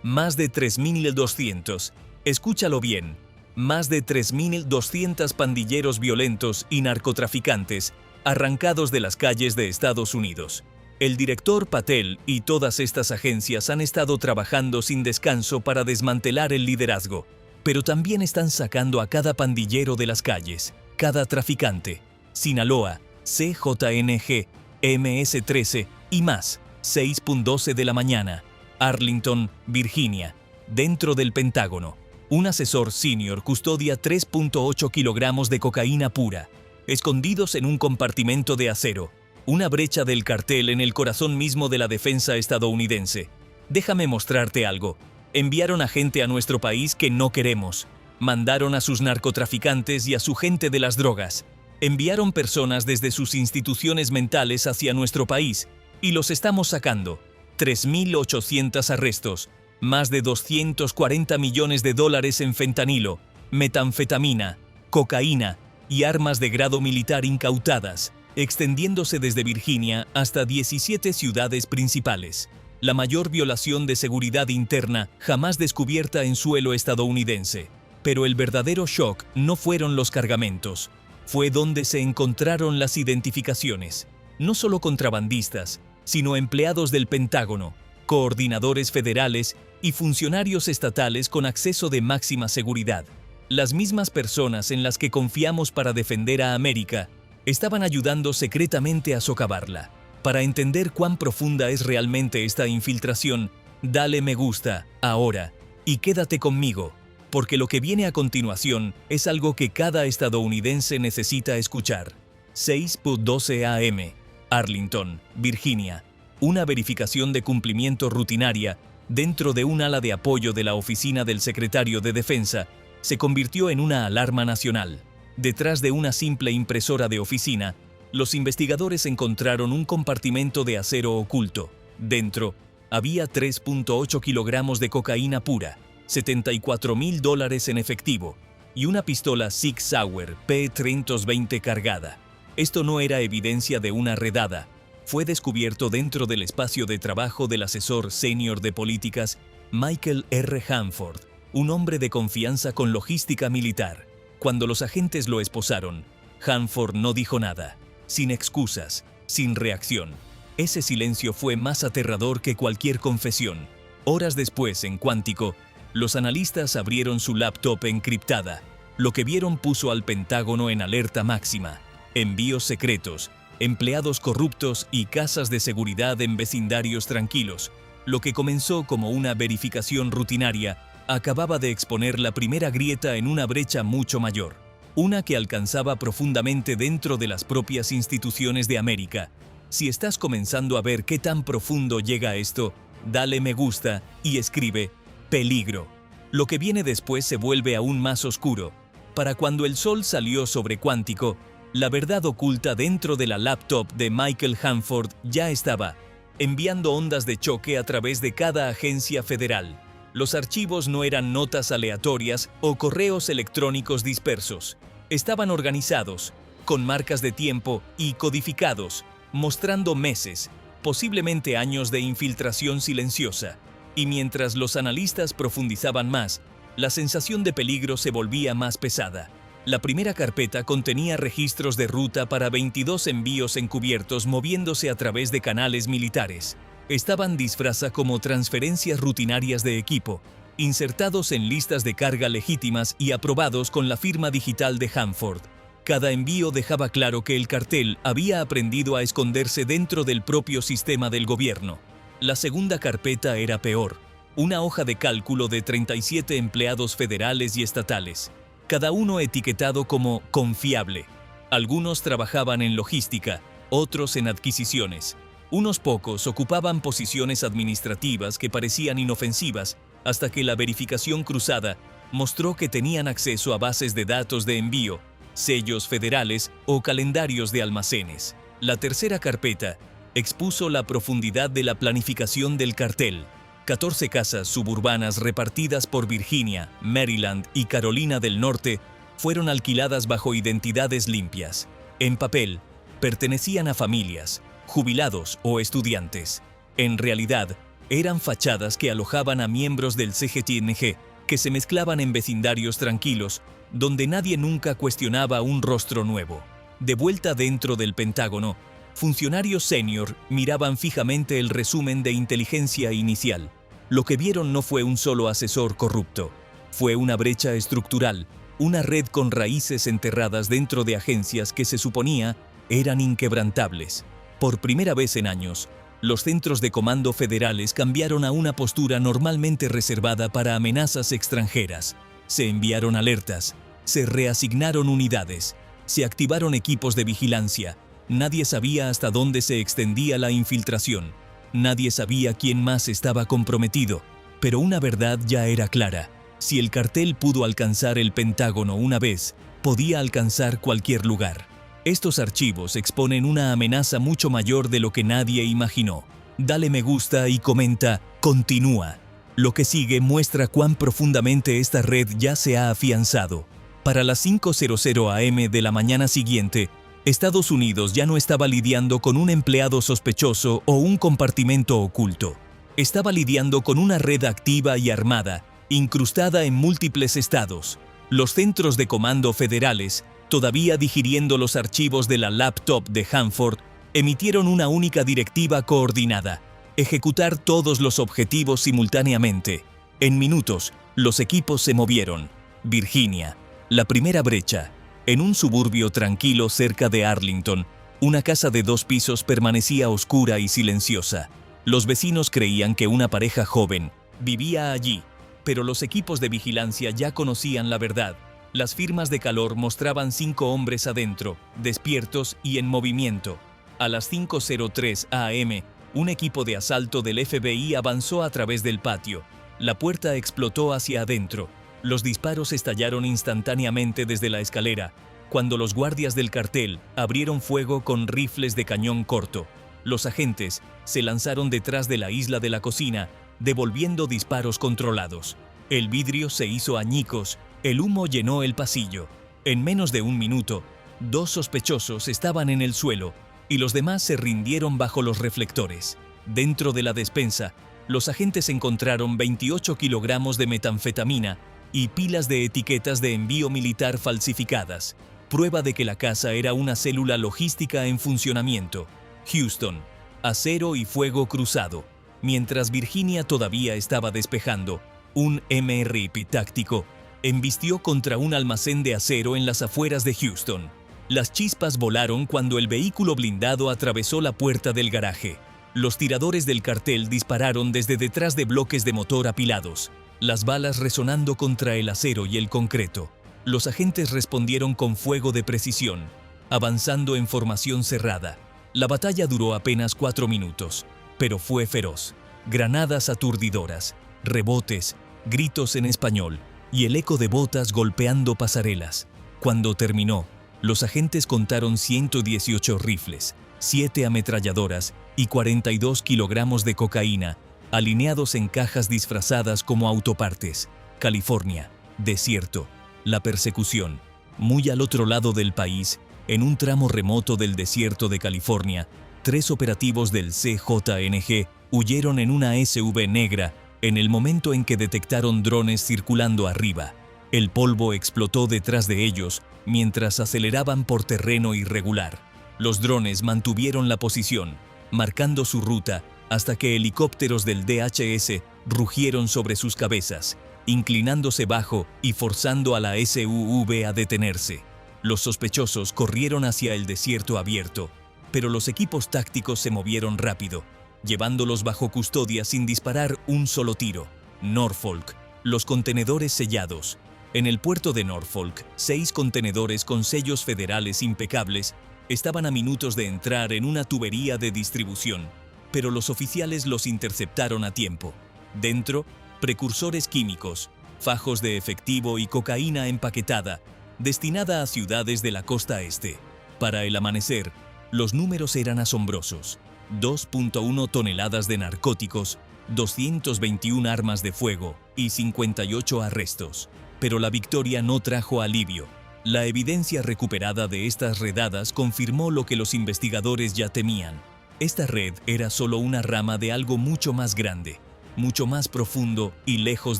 Más de 3.200. Escúchalo bien. Más de 3.200 pandilleros violentos y narcotraficantes arrancados de las calles de Estados Unidos. El director Patel y todas estas agencias han estado trabajando sin descanso para desmantelar el liderazgo, pero también están sacando a cada pandillero de las calles, cada traficante. Sinaloa, CJNG, MS-13 y más, 6:12 de la mañana. Arlington, Virginia, dentro del Pentágono. Un asesor senior custodia 3.8 kilogramos de cocaína pura, escondidos en un compartimento de acero, una brecha del cartel en el corazón mismo de la defensa estadounidense. Déjame mostrarte algo. Enviaron a gente a nuestro país que no queremos. Mandaron a sus narcotraficantes y a su gente de las drogas. Enviaron personas desde sus instituciones mentales hacia nuestro país y los estamos sacando. 3.800 arrestos, más de 240 millones de dólares en fentanilo, metanfetamina, cocaína y armas de grado militar incautadas, extendiéndose desde Virginia hasta 17 ciudades principales. La mayor violación de seguridad interna jamás descubierta en suelo estadounidense. Pero el verdadero shock no fueron los cargamentos. Fue donde se encontraron las identificaciones. No solo contrabandistas, sino empleados del Pentágono, coordinadores federales y funcionarios estatales con acceso de máxima seguridad. Las mismas personas en las que confiamos para defender a América estaban ayudando secretamente a socavarla. Para entender cuán profunda es realmente esta infiltración, dale me gusta ahora y quédate conmigo, porque lo que viene a continuación es algo que cada estadounidense necesita escuchar. 6:12 a.m. Arlington, Virginia. Una verificación de cumplimiento rutinaria dentro de un ala de apoyo de la oficina del secretario de Defensa se convirtió en una alarma nacional. Detrás de una simple impresora de oficina, los investigadores encontraron un compartimento de acero oculto. Dentro había 3.8 kilogramos de cocaína pura, $74,000 en efectivo y una pistola Sig Sauer P-320 cargada. Esto no era evidencia de una redada. Fue descubierto dentro del espacio de trabajo del asesor senior de políticas Michael R. Hanford, un hombre de confianza con logística militar. Cuando los agentes lo esposaron, Hanford no dijo nada, sin excusas, sin reacción. Ese silencio fue más aterrador que cualquier confesión. Horas después, en Quantico, los analistas abrieron su laptop encriptada. Lo que vieron puso al Pentágono en alerta máxima. Envíos secretos, empleados corruptos y casas de seguridad en vecindarios tranquilos. Lo que comenzó como una verificación rutinaria acababa de exponer la primera grieta en una brecha mucho mayor, una que alcanzaba profundamente dentro de las propias instituciones de América. Si estás comenzando a ver qué tan profundo llega esto, dale me gusta y escribe peligro. Lo que viene después se vuelve aún más oscuro. Para cuando el sol salió sobre Quantico, la verdad oculta dentro de la laptop de Michael Hanford ya estaba, enviando ondas de choque a través de cada agencia federal. Los archivos no eran notas aleatorias o correos electrónicos dispersos. Estaban organizados, con marcas de tiempo y codificados, mostrando meses, posiblemente años de infiltración silenciosa. Y mientras los analistas profundizaban más, la sensación de peligro se volvía más pesada. La primera carpeta contenía registros de ruta para 22 envíos encubiertos moviéndose a través de canales militares. Estaban disfrazados como transferencias rutinarias de equipo, insertados en listas de carga legítimas y aprobados con la firma digital de Hanford. Cada envío dejaba claro que el cartel había aprendido a esconderse dentro del propio sistema del gobierno. La segunda carpeta era peor, una hoja de cálculo de 37 empleados federales y estatales, cada uno etiquetado como confiable. Algunos trabajaban en logística, otros en adquisiciones. Unos pocos ocupaban posiciones administrativas que parecían inofensivas, hasta que la verificación cruzada mostró que tenían acceso a bases de datos de envío, sellos federales o calendarios de almacenes. La tercera carpeta expuso la profundidad de la planificación del cartel. 14 casas suburbanas repartidas por Virginia, Maryland y Carolina del Norte fueron alquiladas bajo identidades limpias. En papel, pertenecían a familias, jubilados o estudiantes. En realidad, Eran fachadas que alojaban a miembros del CGTNG, que se mezclaban en vecindarios tranquilos, donde nadie nunca cuestionaba un rostro nuevo. De vuelta dentro del Pentágono, funcionarios senior miraban fijamente el resumen de inteligencia inicial. Lo que vieron no fue un solo asesor corrupto. Fue una brecha estructural, una red con raíces enterradas dentro de agencias que se suponía eran inquebrantables. Por primera vez en años, los centros de comando federales cambiaron a una postura normalmente reservada para amenazas extranjeras. Se enviaron alertas, se reasignaron unidades, se activaron equipos de vigilancia. Nadie sabía hasta dónde se extendía la infiltración. Nadie sabía quién más estaba comprometido. Pero una verdad ya era clara. Si el cartel pudo alcanzar el Pentágono una vez, podía alcanzar cualquier lugar. Estos archivos exponen una amenaza mucho mayor de lo que nadie imaginó. Dale me gusta y comenta, continúa. Lo que sigue muestra cuán profundamente esta red ya se ha afianzado. Para las 5:00 am de la mañana siguiente, Estados Unidos ya no estaba lidiando con un empleado sospechoso o un compartimento oculto. Estaba lidiando con una red activa y armada, incrustada en múltiples estados. Los centros de comando federales, todavía digiriendo los archivos de la laptop de Hanford, emitieron una única directiva coordinada: ejecutar todos los objetivos simultáneamente. En minutos, los equipos se movieron. Virginia, la primera brecha. En un suburbio tranquilo cerca de Arlington, una casa de 2 pisos permanecía oscura y silenciosa. Los vecinos creían que una pareja joven vivía allí, pero los equipos de vigilancia ya conocían la verdad. Las firmas de calor mostraban 5 hombres adentro, despiertos y en movimiento. A las 5:03 am, un equipo de asalto del FBI avanzó a través del patio. La puerta explotó hacia adentro. Los disparos estallaron instantáneamente desde la escalera, cuando los guardias del cartel abrieron fuego con rifles de cañón corto. Los agentes se lanzaron detrás de la isla de la cocina, devolviendo disparos controlados. El vidrio se hizo añicos, el humo llenó el pasillo. En menos de un minuto, 2 sospechosos estaban en el suelo y los demás se rindieron bajo los reflectores. Dentro de la despensa, los agentes encontraron 28 kilogramos de metanfetamina y pilas de etiquetas de envío militar falsificadas, prueba de que la casa era una célula logística en funcionamiento. Houston, acero y fuego cruzado. Mientras Virginia todavía estaba despejando, un MRIP táctico embistió contra un almacén de acero en las afueras de Houston. Las chispas volaron cuando el vehículo blindado atravesó la puerta del garaje. Los tiradores del cartel dispararon desde detrás de bloques de motor apilados, las balas resonando contra el acero y el concreto. Los agentes respondieron con fuego de precisión, avanzando en formación cerrada. La batalla duró apenas 4 minutos, pero fue feroz. Granadas aturdidoras, rebotes, gritos en español y el eco de botas golpeando pasarelas. Cuando terminó, los agentes contaron 118 rifles, 7 ametralladoras y 42 kilogramos de cocaína, alineados en cajas disfrazadas como autopartes. California, desierto. La persecución. Muy al otro lado del país, en un tramo remoto del desierto de California, 3 operativos del CJNG huyeron en una SUV negra en el momento en que detectaron drones circulando arriba. El polvo explotó detrás de ellos mientras aceleraban por terreno irregular. Los drones mantuvieron la posición, marcando su ruta hasta que helicópteros del DHS rugieron sobre sus cabezas, inclinándose bajo y forzando a la SUV a detenerse. Los sospechosos corrieron hacia el desierto abierto, pero los equipos tácticos se movieron rápido, llevándolos bajo custodia sin disparar un solo tiro. Norfolk, los contenedores sellados. En el puerto de Norfolk, 6 contenedores con sellos federales impecables estaban a minutos de entrar en una tubería de distribución, pero los oficiales los interceptaron a tiempo. Dentro, precursores químicos, fajos de efectivo y cocaína empaquetada, destinada a ciudades de la costa este. Para el amanecer, los números eran asombrosos: 2.1 toneladas de narcóticos, 221 armas de fuego y 58 arrestos. Pero la victoria no trajo alivio. La evidencia recuperada de estas redadas confirmó lo que los investigadores ya temían. Esta red era solo una rama de algo mucho más grande, mucho más profundo y lejos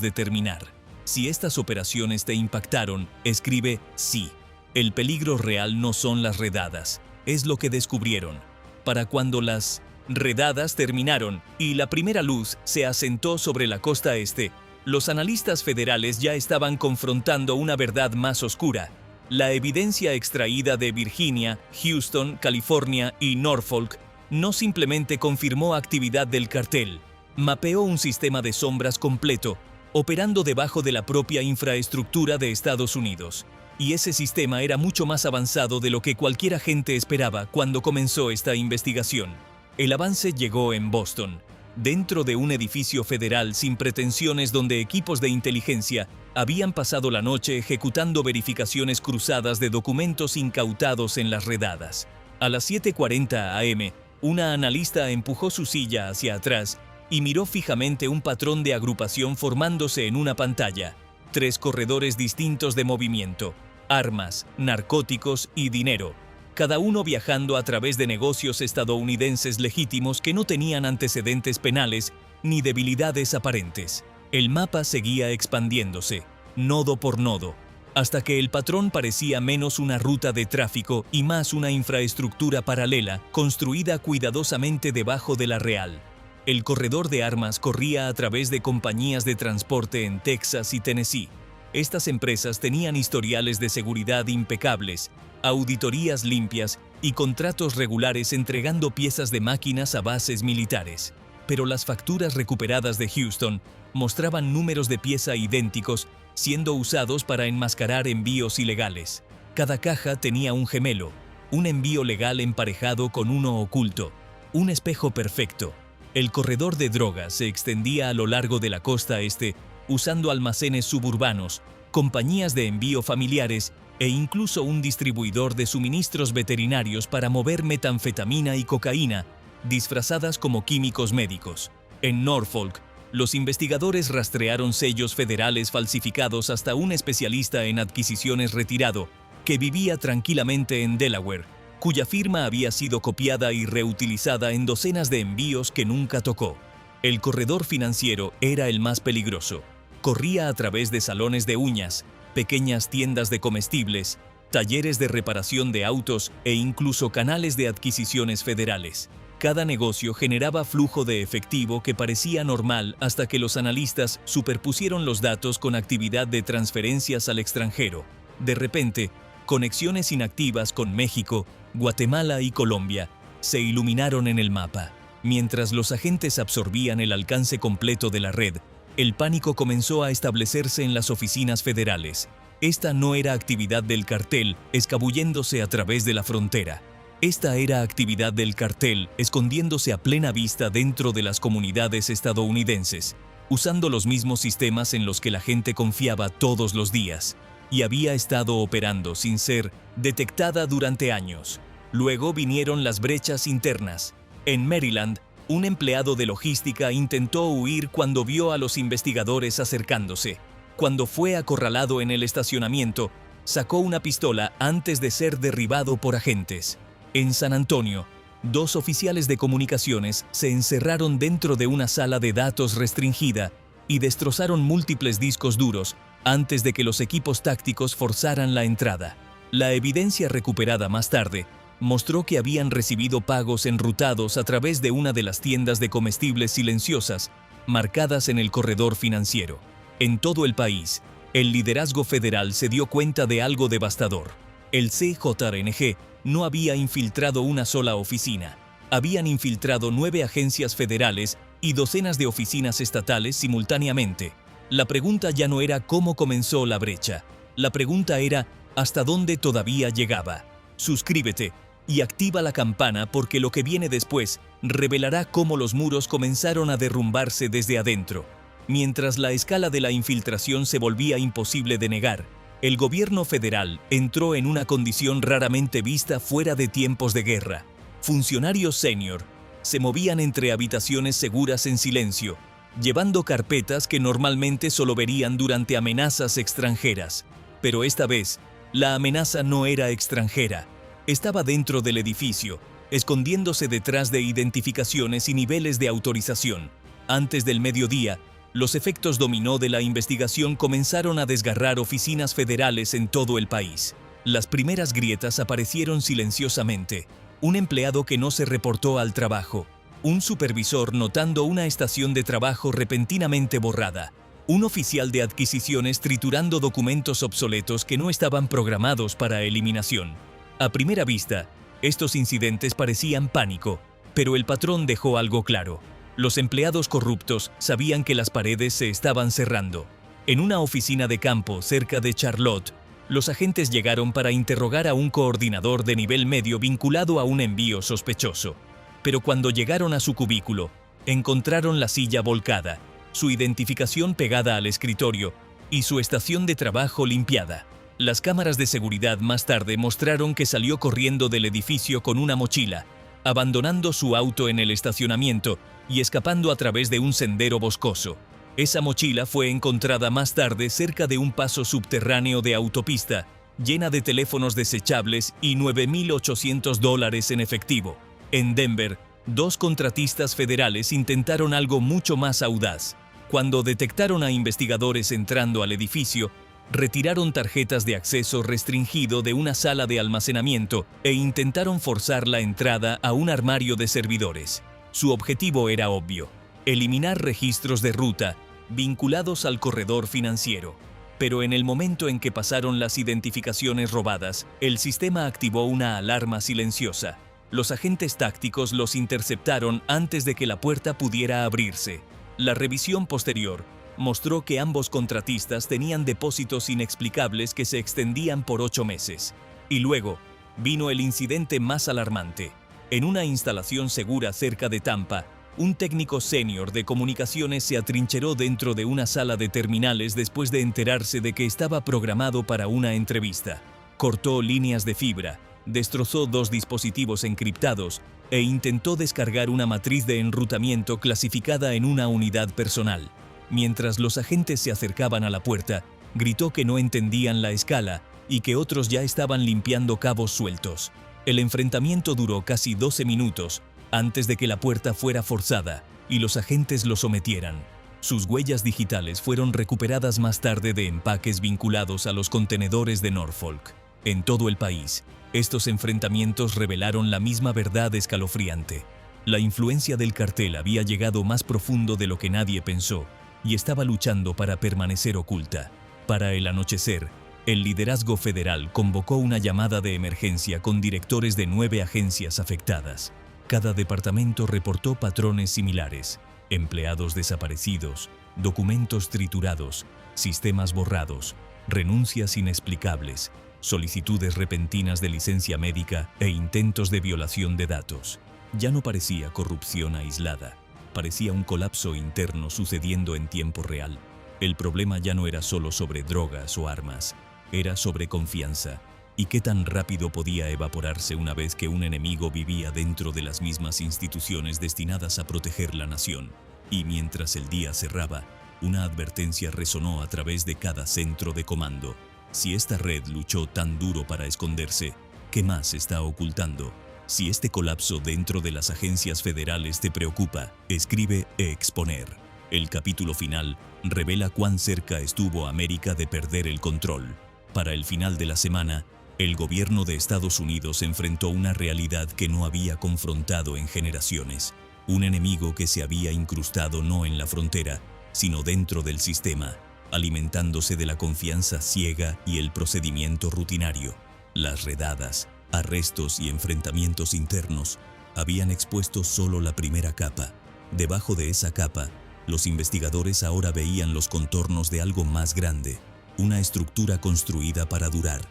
de terminar. Si estas operaciones te impactaron, escribe sí. El peligro real no son las redadas, es lo que descubrieron. Para cuando las redadas terminaron y la primera luz se asentó sobre la costa este, los analistas federales ya estaban confrontando una verdad más oscura. La evidencia extraída de Virginia, Houston, California y Norfolk no simplemente confirmó actividad del cartel, mapeó un sistema de sombras completo, operando debajo de la propia infraestructura de Estados Unidos. Y ese sistema era mucho más avanzado de lo que cualquier agente esperaba cuando comenzó esta investigación. El avance llegó en Boston, dentro de un edificio federal sin pretensiones donde equipos de inteligencia habían pasado la noche ejecutando verificaciones cruzadas de documentos incautados en las redadas. A las 7:40 am, una analista empujó su silla hacia atrás y miró fijamente un patrón de agrupación formándose en una pantalla. 3 corredores distintos de movimiento, armas, narcóticos y dinero, cada uno viajando a través de negocios estadounidenses legítimos que no tenían antecedentes penales ni debilidades aparentes. El mapa seguía expandiéndose, nodo por nodo, hasta que el patrón parecía menos una ruta de tráfico y más una infraestructura paralela construida cuidadosamente debajo de la real. El corredor de armas corría a través de compañías de transporte en Texas y Tennessee. Estas empresas tenían historiales de seguridad impecables, auditorías limpias y contratos regulares entregando piezas de máquinas a bases militares. Pero las facturas recuperadas de Houston mostraban números de pieza idénticos siendo usados para enmascarar envíos ilegales. Cada caja tenía un gemelo, un envío legal emparejado con uno oculto, un espejo perfecto. El corredor de drogas se extendía a lo largo de la costa este, usando almacenes suburbanos, compañías de envío familiares e incluso un distribuidor de suministros veterinarios para mover metanfetamina y cocaína, disfrazadas como químicos médicos. En Norfolk, los investigadores rastrearon sellos federales falsificados hasta un especialista en adquisiciones retirado, que vivía tranquilamente en Delaware, cuya firma había sido copiada y reutilizada en docenas de envíos que nunca tocó. El corredor financiero era el más peligroso. Corría a través de salones de uñas, pequeñas tiendas de comestibles, talleres de reparación de autos e incluso canales de adquisiciones federales. Cada negocio generaba flujo de efectivo que parecía normal hasta que los analistas superpusieron los datos con actividad de transferencias al extranjero. De repente, conexiones inactivas con México, Guatemala y Colombia se iluminaron en el mapa. Mientras los agentes absorbían el alcance completo de la red, el pánico comenzó a establecerse en las oficinas federales. Esta no era actividad del cartel escabulléndose a través de la frontera. Esta era actividad del cartel escondiéndose a plena vista dentro de las comunidades estadounidenses, usando los mismos sistemas en los que la gente confiaba todos los días, y había estado operando sin ser detectada durante años. Luego vinieron las brechas internas. En Maryland, un empleado de logística intentó huir cuando vio a los investigadores acercándose. Cuando fue acorralado en el estacionamiento, sacó una pistola antes de ser derribado por agentes. En San Antonio, 2 oficiales de comunicaciones se encerraron dentro de una sala de datos restringida y destrozaron múltiples discos duros antes de que los equipos tácticos forzaran la entrada. La evidencia recuperada más tarde mostró que habían recibido pagos enrutados a través de una de las tiendas de comestibles silenciosas marcadas en el corredor financiero. En todo el país, el liderazgo federal se dio cuenta de algo devastador. El CJNG no había infiltrado una sola oficina. Habían infiltrado 9 agencias federales y docenas de oficinas estatales simultáneamente. La pregunta ya no era cómo comenzó la brecha. La pregunta era hasta dónde todavía llegaba. Suscríbete y activa la campana porque lo que viene después revelará cómo los muros comenzaron a derrumbarse desde adentro. Mientras la escala de la infiltración se volvía imposible de negar, el gobierno federal entró en una condición raramente vista fuera de tiempos de guerra. Funcionarios senior se movían entre habitaciones seguras en silencio, llevando carpetas que normalmente solo verían durante amenazas extranjeras. Pero esta vez, la amenaza no era extranjera. Estaba dentro del edificio, escondiéndose detrás de identificaciones y niveles de autorización. Antes del mediodía, los efectos dominó de la investigación comenzaron a desgarrar oficinas federales en todo el país. Las primeras grietas aparecieron silenciosamente. Un empleado que no se reportó al trabajo. Un supervisor notando una estación de trabajo repentinamente borrada. Un oficial de adquisiciones triturando documentos obsoletos que no estaban programados para eliminación. A primera vista, estos incidentes parecían pánico, pero el patrón dejó algo claro. Los empleados corruptos sabían que las paredes se estaban cerrando. En una oficina de campo cerca de Charlotte, los agentes llegaron para interrogar a un coordinador de nivel medio vinculado a un envío sospechoso. Pero cuando llegaron a su cubículo, encontraron la silla volcada, su identificación pegada al escritorio y su estación de trabajo limpiada. Las cámaras de seguridad más tarde mostraron que salió corriendo del edificio con una mochila, abandonando su auto en el estacionamiento y escapando a través de un sendero boscoso. Esa mochila fue encontrada más tarde cerca de un paso subterráneo de autopista, llena de teléfonos desechables y $9,800 en efectivo. En Denver, 2 contratistas federales intentaron algo mucho más audaz. Cuando detectaron a investigadores entrando al edificio, retiraron tarjetas de acceso restringido de una sala de almacenamiento e intentaron forzar la entrada a un armario de servidores. Su objetivo era obvio: eliminar registros de ruta vinculados al corredor financiero. Pero en el momento en que pasaron las identificaciones robadas, el sistema activó una alarma silenciosa. Los agentes tácticos los interceptaron antes de que la puerta pudiera abrirse. La revisión posterior mostró que ambos contratistas tenían depósitos inexplicables que se extendían por 8 meses. Y luego, vino el incidente más alarmante. En una instalación segura cerca de Tampa, un técnico senior de comunicaciones se atrincheró dentro de una sala de terminales después de enterarse de que estaba programado para una entrevista. Cortó líneas de fibra, destrozó 2 dispositivos encriptados e intentó descargar una matriz de enrutamiento clasificada en una unidad personal. Mientras los agentes se acercaban a la puerta, gritó que no entendían la escala y que otros ya estaban limpiando cabos sueltos. El enfrentamiento duró casi 12 minutos antes de que la puerta fuera forzada y los agentes lo sometieran. Sus huellas digitales fueron recuperadas más tarde de empaques vinculados a los contenedores de Norfolk. En todo el país, estos enfrentamientos revelaron la misma verdad escalofriante. La influencia del cartel había llegado más profundo de lo que nadie pensó y estaba luchando para permanecer oculta. Para el anochecer, el liderazgo federal convocó una llamada de emergencia con directores de 9 agencias afectadas. Cada departamento reportó patrones similares: empleados desaparecidos, documentos triturados, sistemas borrados, renuncias inexplicables, solicitudes repentinas de licencia médica e intentos de violación de datos. Ya no parecía corrupción aislada, parecía un colapso interno sucediendo en tiempo real. El problema ya no era solo sobre drogas o armas, era sobre confianza. ¿Y qué tan rápido podía evaporarse una vez que un enemigo vivía dentro de las mismas instituciones destinadas a proteger la nación? Y mientras el día cerraba, una advertencia resonó a través de cada centro de comando. Si esta red luchó tan duro para esconderse, ¿qué más está ocultando? Si este colapso dentro de las agencias federales te preocupa, escribe Exponer. El capítulo final revela cuán cerca estuvo América de perder el control. Para el final de la semana, el gobierno de Estados Unidos enfrentó una realidad que no había confrontado en generaciones. Un enemigo que se había incrustado no en la frontera, sino dentro del sistema, alimentándose de la confianza ciega y el procedimiento rutinario. Las redadas, arrestos y enfrentamientos internos habían expuesto solo la primera capa. Debajo de esa capa, los investigadores ahora veían los contornos de algo más grande, una estructura construida para durar,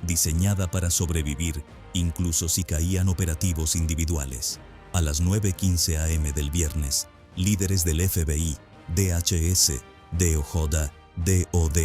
diseñada para sobrevivir, incluso si caían operativos individuales. A las 9:15 am del viernes, líderes del FBI, DHS, DOJ, DOD,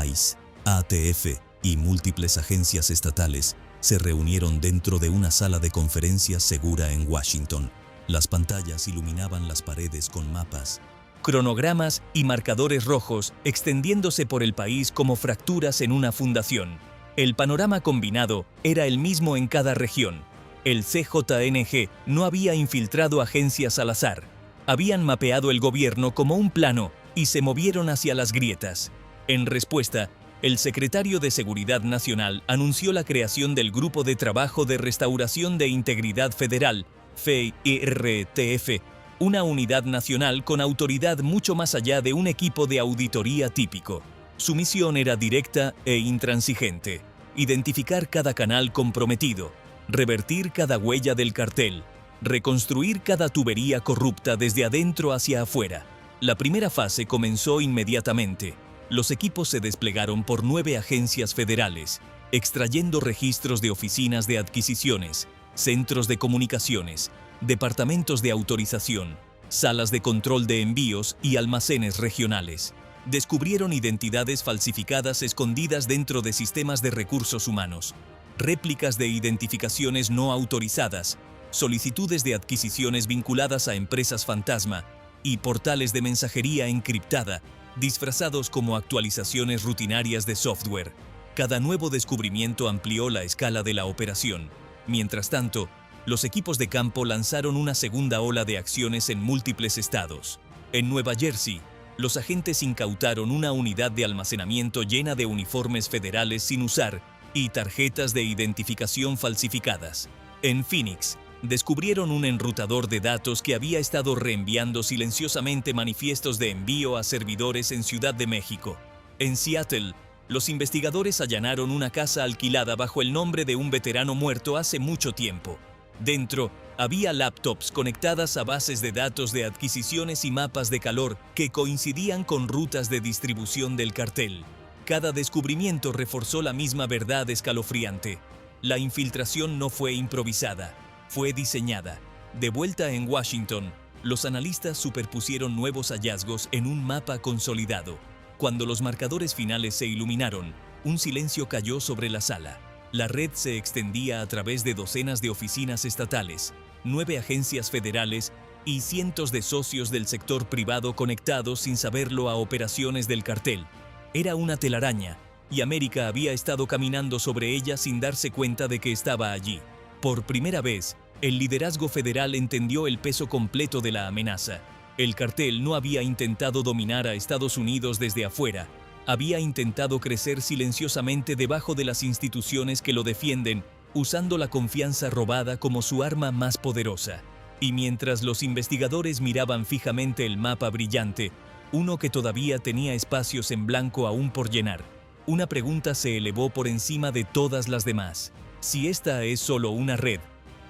ICE, ATF y múltiples agencias estatales se reunieron dentro de una sala de conferencias segura en Washington. Las pantallas iluminaban las paredes con mapas, cronogramas y marcadores rojos extendiéndose por el país como fracturas en una fundación. El panorama combinado era el mismo en cada región. El CJNG no había infiltrado agencias al azar. Habían mapeado el gobierno como un plano y se movieron hacia las grietas. En respuesta, el secretario de Seguridad Nacional anunció la creación del Grupo de Trabajo de Restauración de Integridad Federal, FIRTF, una unidad nacional con autoridad mucho más allá de un equipo de auditoría típico. Su misión era directa e intransigente: identificar cada canal comprometido, revertir cada huella del cartel, reconstruir cada tubería corrupta desde adentro hacia afuera. La primera fase comenzó inmediatamente. Los equipos se desplegaron por 9 agencias federales, extrayendo registros de oficinas de adquisiciones, centros de comunicaciones, departamentos de autorización, salas de control de envíos y almacenes regionales. Descubrieron identidades falsificadas escondidas dentro de sistemas de recursos humanos, réplicas de identificaciones no autorizadas, solicitudes de adquisiciones vinculadas a empresas fantasma y portales de mensajería encriptada, disfrazados como actualizaciones rutinarias de software. Cada nuevo descubrimiento amplió la escala de la operación. Mientras tanto, los equipos de campo lanzaron una segunda ola de acciones en múltiples estados. En Nueva Jersey, los agentes incautaron una unidad de almacenamiento llena de uniformes federales sin usar y tarjetas de identificación falsificadas. En Phoenix, descubrieron un enrutador de datos que había estado reenviando silenciosamente manifiestos de envío a servidores en Ciudad de México. En Seattle, los investigadores allanaron una casa alquilada bajo el nombre de un veterano muerto hace mucho tiempo. Dentro, había laptops conectadas a bases de datos de adquisiciones y mapas de calor que coincidían con rutas de distribución del cartel. Cada descubrimiento reforzó la misma verdad escalofriante: la infiltración no fue improvisada, fue diseñada. De vuelta en Washington, los analistas superpusieron nuevos hallazgos en un mapa consolidado. Cuando los marcadores finales se iluminaron, un silencio cayó sobre la sala. La red se extendía a través de docenas de oficinas estatales, 9 agencias federales y cientos de socios del sector privado conectados sin saberlo a operaciones del cartel. Era una telaraña, y América había estado caminando sobre ella sin darse cuenta de que estaba allí. Por primera vez, el liderazgo federal entendió el peso completo de la amenaza. El cartel no había intentado dominar a Estados Unidos desde afuera. Había intentado crecer silenciosamente debajo de las instituciones que lo defienden, usando la confianza robada como su arma más poderosa. Y mientras los investigadores miraban fijamente el mapa brillante, uno que todavía tenía espacios en blanco aún por llenar, una pregunta se elevó por encima de todas las demás. Si esta es solo una red,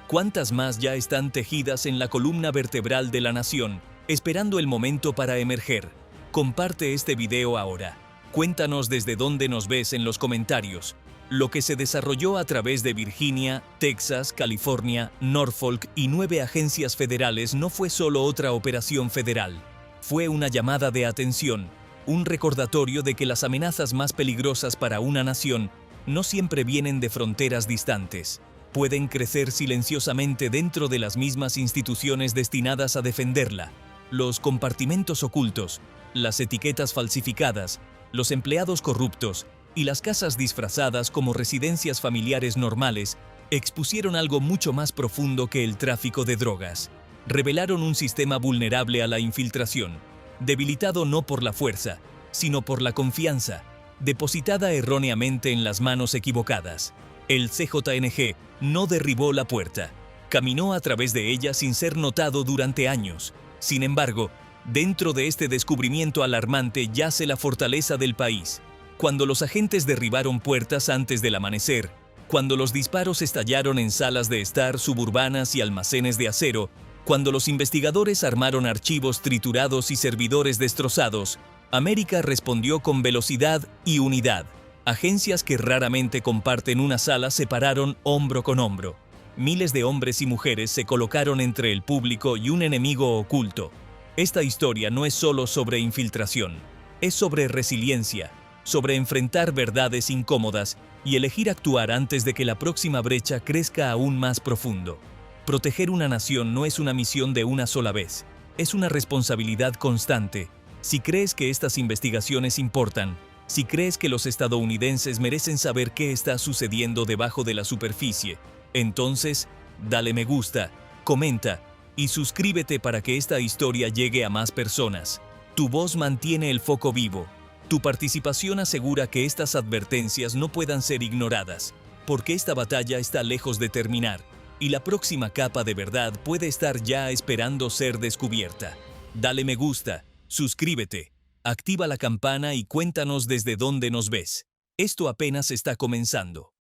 ¿cuántas más ya están tejidas en la columna vertebral de la nación, esperando el momento para emerger? Comparte este video ahora. Cuéntanos desde dónde nos ves en los comentarios. Lo que se desarrolló a través de Virginia, Texas, California, Norfolk y 9 agencias federales no fue solo otra operación federal. Fue una llamada de atención, un recordatorio de que las amenazas más peligrosas para una nación no siempre vienen de fronteras distantes. Pueden crecer silenciosamente dentro de las mismas instituciones destinadas a defenderla. Los compartimentos ocultos, las etiquetas falsificadas, los empleados corruptos y las casas disfrazadas como residencias familiares normales expusieron algo mucho más profundo que el tráfico de drogas. Revelaron un sistema vulnerable a la infiltración, debilitado no por la fuerza, sino por la confianza, depositada erróneamente en las manos equivocadas. El CJNG no derribó la puerta, caminó a través de ella sin ser notado durante años. Sin embargo, dentro de este descubrimiento alarmante yace la fortaleza del país. Cuando los agentes derribaron puertas antes del amanecer, cuando los disparos estallaron en salas de estar suburbanas y almacenes de acero, cuando los investigadores armaron archivos triturados y servidores destrozados, América respondió con velocidad y unidad. Agencias que raramente comparten una sala se pararon hombro con hombro. Miles de hombres y mujeres se colocaron entre el público y un enemigo oculto. Esta historia no es solo sobre infiltración, es sobre resiliencia, sobre enfrentar verdades incómodas y elegir actuar antes de que la próxima brecha crezca aún más profundo. Proteger una nación no es una misión de una sola vez, es una responsabilidad constante. Si crees que estas investigaciones importan, si crees que los estadounidenses merecen saber qué está sucediendo debajo de la superficie, entonces Dale me gusta, comenta y suscríbete para que esta historia llegue a más personas. Tu voz mantiene el foco vivo. Tu participación asegura que estas advertencias no puedan ser ignoradas, porque esta batalla está lejos de terminar y la próxima capa de verdad puede estar ya esperando ser descubierta. Dale me gusta, suscríbete, activa la campana y cuéntanos desde dónde nos ves. Esto apenas está comenzando.